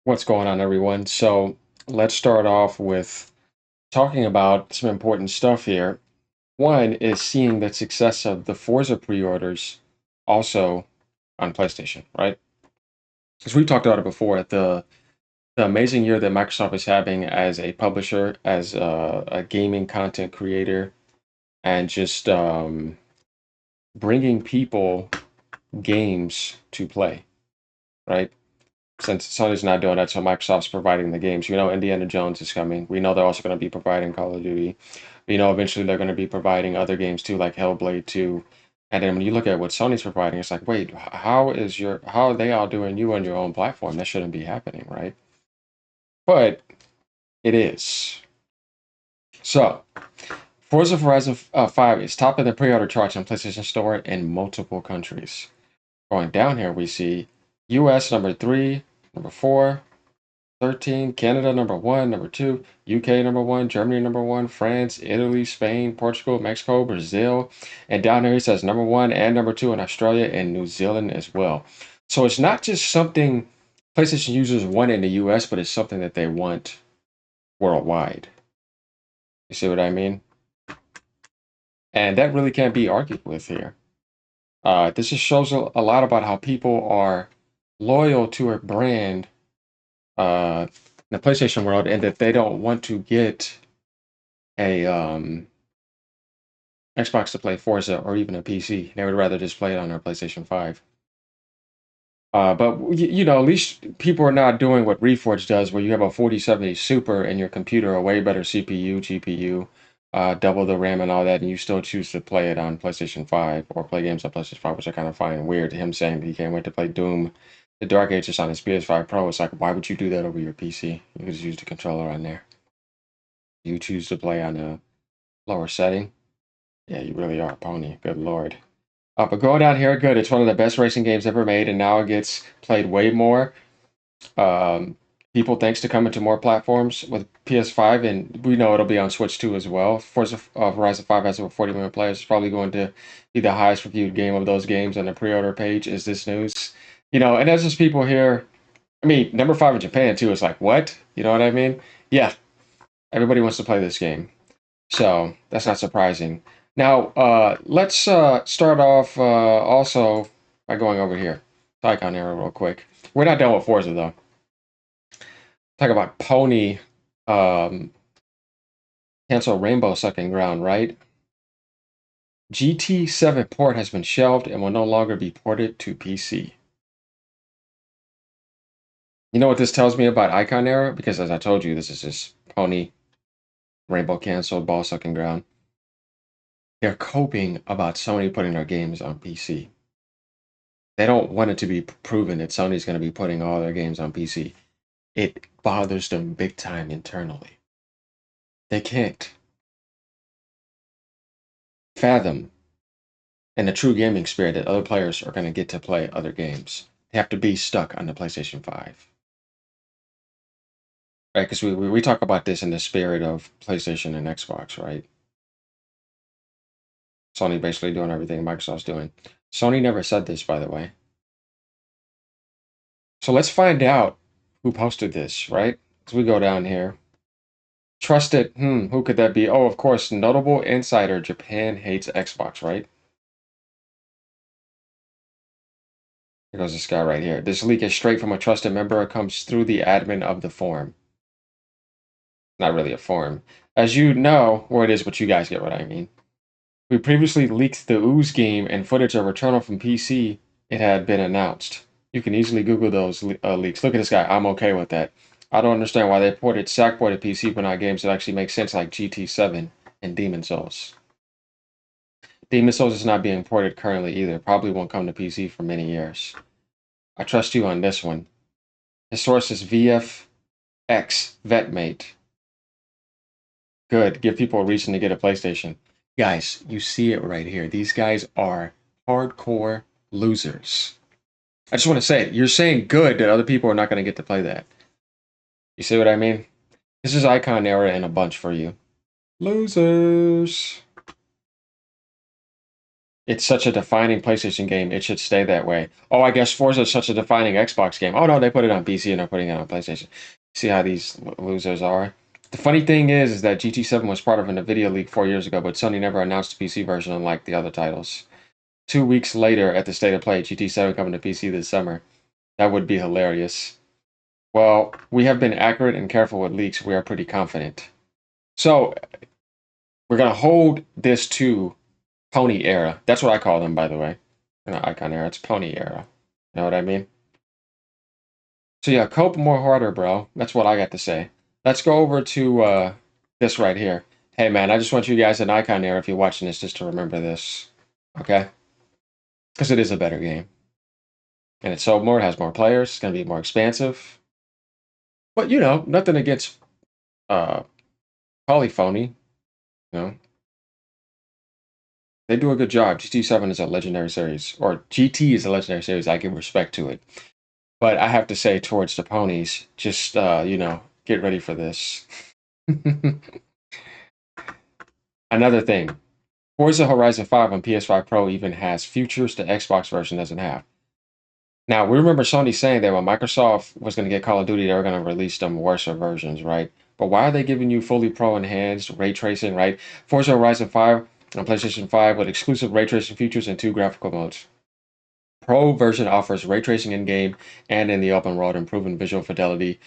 What's going on, everyone? So let's start off with talking about some important stuff here. One is seeing the success of the Forza pre-orders also on PlayStation, right? Because we talked about it before, the amazing year that Microsoft is having as a publisher, as a gaming content creator, and just bringing people games to play, right? Since Sony's not doing that, so Microsoft's providing the games. We know Indiana Jones is coming. We know they're also going to be providing Call of Duty. We know eventually they're going to be providing other games too, like Hellblade 2. And then when you look at what Sony's providing, it's like, wait, how are they all doing you on your own platform? That shouldn't be happening, right? But it is. So, Forza Horizon 5 is topping the pre-order charts on PlayStation Store in multiple countries. Going down here, we see US number 3, number 4, 13, Canada number 1, number 2, UK number 1, Germany number 1, France, Italy, Spain, Portugal, Mexico, Brazil, and down here it says number 1 and number 2 in Australia and New Zealand as well. So it's not just something PlayStation users want in the US, but it's something that they want worldwide. You see what I mean? And that really can't be argued with here. This just shows a lot about how people are loyal to a brand in the PlayStation world, and that they don't want to get a Xbox to play Forza or even a PC. They would rather just play it on their PlayStation 5. But at least people are not doing what Reforge does, where you have a 4070 Super and your computer, a way better CPU, GPU, double the RAM and all that, and you still choose to play it on PlayStation 5 or play games on PlayStation 5, which I kind of find weird. Him saying that he can't wait to play Doom, the Dark Ages on his PS5 Pro. It's like, why would you do that over your PC? You could just use the controller on there. You choose to play on a lower setting. Yeah, you really are a pony. Good lord. But going down here, good. It's one of the best racing games ever made, and now it gets played way more. Um, People, thanks to coming to more platforms with PS5, and we know it'll be on Switch too as well. Forza Horizon 5 has over 40 million players. It's probably going to be the highest reviewed game of those games on the pre-order page. Is this news? And there's just people here. I mean, number 5 in Japan too is like, what? You know what I mean? Yeah, everybody wants to play this game. So that's not surprising. Now, let's start off also by going over here. IconEra real quick. We're not done with Forza though. Talk about Pony um, cancel Rainbow Sucking Ground, right? GT7 port has been shelved and will no longer be ported to PC. You know what this tells me about IconEra? Because as I told you, this is just Pony Rainbow canceled Ball Sucking Ground. They're coping about Sony putting their games on PC. They don't want it to be proven that Sony's going to be putting all their games on PC. It bothers them big time internally. They can't fathom in a true gaming spirit that other players are going to get to play other games. They have to be stuck on the PlayStation 5. Right? Because we talk about this in the spirit of PlayStation and Xbox, right? Sony basically doing everything Microsoft's doing. Sony never said this, by the way. So let's find out who posted this, right? As we go down here. Trusted, who could that be? Oh, of course, notable insider. Japan hates Xbox, right? Here goes this guy right here. This leak is straight from a trusted member. It comes through the admin of the forum. Not really a forum. As you know, or it is, but you guys get what I mean. We previously leaked the Ooze game and footage of Returnal from PC. It had been announced. You can easily Google those leaks. Look at this guy. I'm okay with that. I don't understand why they sack ported PC, but not games that actually make sense like GT7 and Demon Souls. Demon Souls is not being ported currently either. Probably won't come to PC for many years. I trust you on this one. His source is VFX Vetmate. Good. Give people a reason to get a PlayStation. Guys, you see it right here. These guys are hardcore losers. I just want to say it. You're saying good that other people are not going to get to play that. You see what I mean? This is IconEra in a bunch for you. Losers. It's such a defining PlayStation game. It should stay that way. Oh, I guess Forza is such a defining Xbox game. Oh no, they put it on PC and they're putting it on PlayStation. See how these losers are. The funny thing is that GT7 was part of an NVIDIA leak 4 years ago, but Sony never announced a PC version unlike the other titles. 2 weeks later, at the State of Play, GT7 coming to PC this summer. That would be hilarious. Well, we have been accurate and careful with leaks. We are pretty confident. So we're gonna hold this to Pony era. That's what I call them, by the way. Not IconEra. It's Pony era. You know what I mean? So yeah, cope more harder, bro. That's what I got to say. Let's go over to this right here. Hey man, I just want you guys in IconEra, if you're watching this, just to remember this, okay? Because it is a better game, and it sold more. It has more players. It's gonna be more expansive. But you know, nothing against uh Polyphony. You know, they do a good job. GT7 is a legendary series, or GT is a legendary series. I give respect to it. But I have to say, towards the ponies, just you know, get ready for this. Another thing, Forza Horizon 5 on PS5 Pro even has features the Xbox version doesn't have. Now, we remember Sony saying that when Microsoft was going to get Call of Duty, they were going to release them worse versions, right? But why are they giving you fully pro enhanced ray tracing, right? Forza Horizon 5 on PlayStation 5 with exclusive ray tracing features and 2 graphical modes. Pro version offers ray tracing in game and in the open world, improving visual fidelity,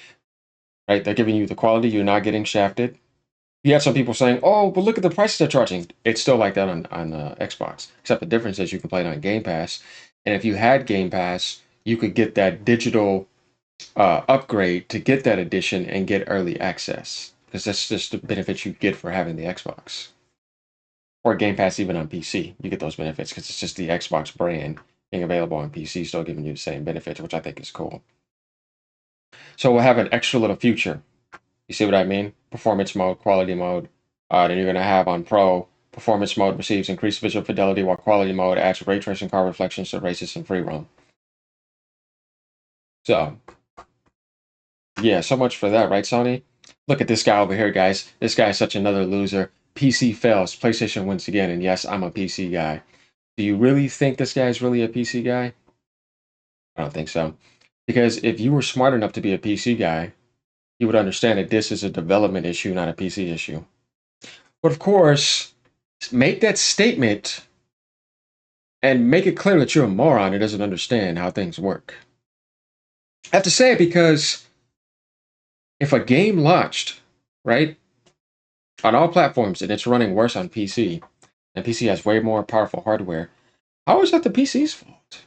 right? They're giving you the quality, you're not getting shafted. You have some people saying, "Oh, but look at the prices they're charging." It's still like that on Xbox, except the difference is you can play it on Game Pass, and if you had Game Pass, you could get that digital upgrade to get that edition and get early access, because that's just the benefits you get for having the Xbox or Game Pass even on PC. You get those benefits because it's just the Xbox brand being available on PC, still giving you the same benefits, which I think is cool. So we'll have an extra little future. You see what I mean? Performance mode, quality mode. Then you're going to have on Pro, performance mode receives increased visual fidelity, while quality mode adds ray tracing car reflections to races and free roam. So, yeah, so much for that, right, Sony? Look at this guy over here, guys. This guy is such another loser. PC fails, PlayStation wins again, and yes, I'm a PC guy. Do you really think this guy is really a PC guy? I don't think so. Because if you were smart enough to be a PC guy, you would understand that this is a development issue, not a PC issue. But of course, make that statement and make it clear that you're a moron who doesn't understand how things work. I have to say it because if a game launched, right, on all platforms and it's running worse on PC, and PC has way more powerful hardware, how is that the PC's fault?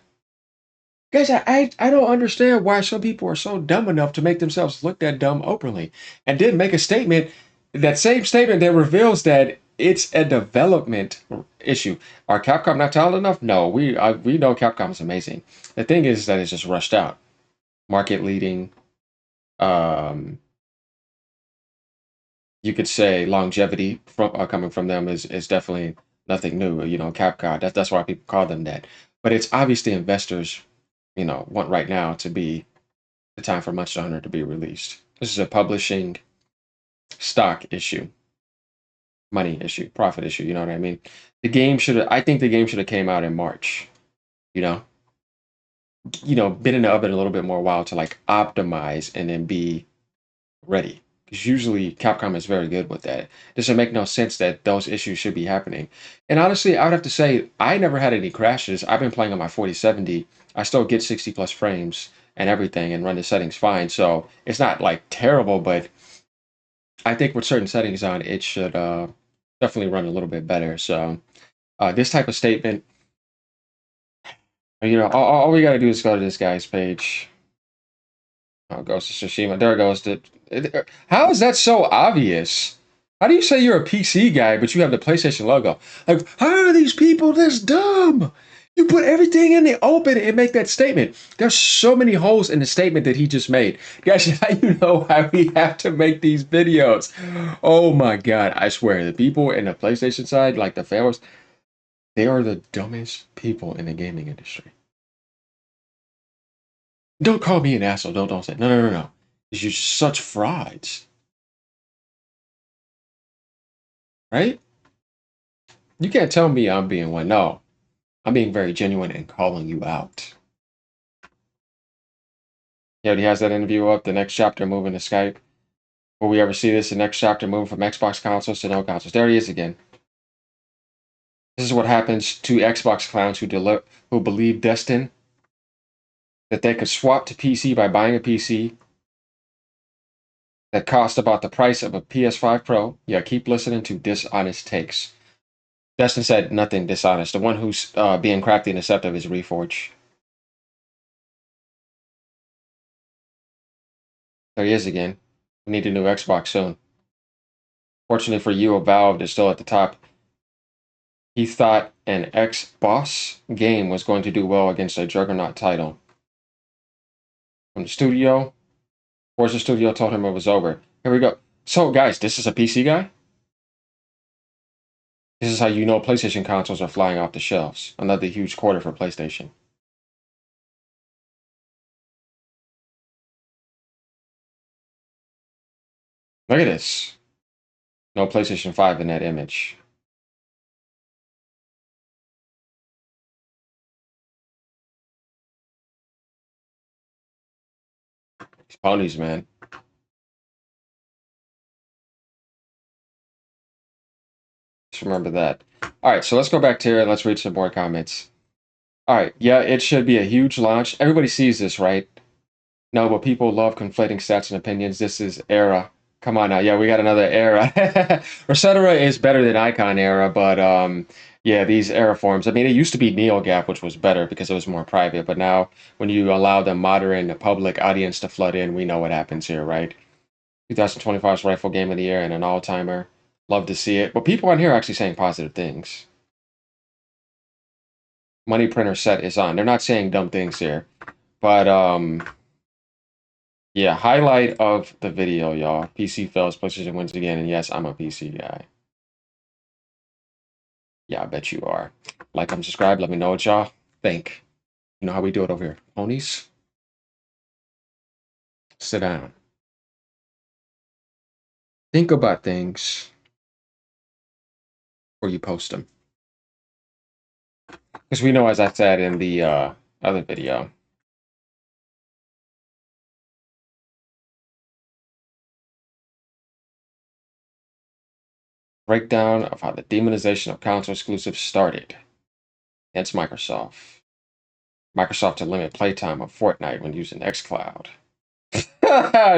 Guys, I don't understand why some people are so dumb enough to make themselves look that dumb openly and then make a statement, that same statement that reveals that it's a development issue. Are Capcom not talented enough? No, we know Capcom is amazing. The thing is that it's just rushed out. Market leading, um, you could say longevity from coming from them is definitely nothing new. You know, Capcom. That's why people call them that. But it's obviously investors, you know, want right now to be the time for Monster Hunter to be released. This is a publishing stock issue, money issue, profit issue. You know what I mean? The game should have. I think the game should have came out in March. You know, been in the oven a little bit more while to like optimize and then be ready. Because usually Capcom is very good with that. It doesn't make no sense that those issues should be happening. And honestly, I would have to say I never had any crashes. I've been playing on my 4070. I still get 60 plus frames and everything and run the settings fine. So it's not like terrible, but I think with certain settings on, it should definitely run a little bit better. So this type of statement, all we got to do is go to this guy's page. Oh, Ghost of Tsushima. There it goes. How is that so obvious? How do you say you're a PC guy, but you have the PlayStation logo? Like, how are these people this dumb? You put everything in the open and make that statement. There's so many holes in the statement that he just made. Guys, how you know why we have to make these videos? Oh my God. I swear, the people in the PlayStation side, like the fans, they are the dumbest people in the gaming industry. Don't call me an asshole. Don't say no, no, no, no. You're such frauds, right? You can't tell me I'm being one. No, I'm being very genuine and calling you out. He already has that interview up. The next chapter moving to Skype. Will we ever see this? The next chapter moving from Xbox consoles to no consoles. There he is again. This is what happens to Xbox clowns who believe destined that they could swap to PC by buying a PC that cost about the price of a PS5 Pro. Yeah, keep listening to dishonest takes. Destin said nothing dishonest. The one who's being crafty and deceptive is Reforge. There he is again. We need a new Xbox soon. Fortunately for you, Valve is still at the top. He thought an ex-boss game was going to do well against a juggernaut title. From the studio, Forza Studio told him it was over. Here we go. So, guys, this is a PC guy? This is how you know PlayStation consoles are flying off the shelves. Another huge quarter for PlayStation. Look at this. No PlayStation 5 in that image. These ponies, man. Just remember that. All right, so let's go back to here and let's read some more comments. All right, yeah, it should be a huge launch. Everybody sees this, right? No, but people love conflating stats and opinions. This is era. Come on now. Yeah, we got another era. Resetera is better than IconEra, but yeah, these era forms. I mean, it used to be NeoGAF, which was better because it was more private, but now when you allow the modern public audience to flood in, we know what happens here, right? 2025's Rifle Game of the Year and an all-timer. Love to see it. But people on here are actually saying positive things. Money printer set is on. They're not saying dumb things here. But yeah, highlight of the video, y'all. PC fails, PlayStation wins again, and yes, I'm a PC guy. Yeah, I bet you are. Like, and subscribe. Let me know what y'all think. You know how we do it over here. Ponies, sit down. Think about things before you post them. Because we know, as I said in the other video, breakdown of how the demonization of console exclusives started against Microsoft. Microsoft to limit playtime of Fortnite when using xCloud.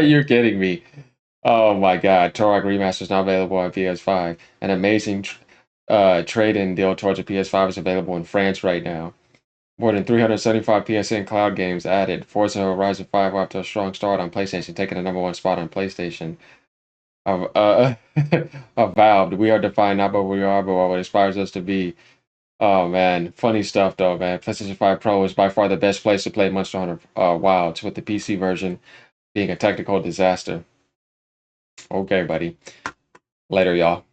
You're kidding me. Oh my god, Turok Remaster is now available on PS5. An amazing trade-in deal towards a PS5 is available in France right now. More than 375 PSN cloud games added. Forza Horizon 5 off to a strong start on PlayStation, taking the number one spot on PlayStation. Avowed, we are defined not by what we are, but what inspires us to be. Oh man, funny stuff though, man. PlayStation 5 Pro is by far the best place to play Monster Hunter Wilds, with the PC version being a technical disaster. Okay, buddy. Later, y'all.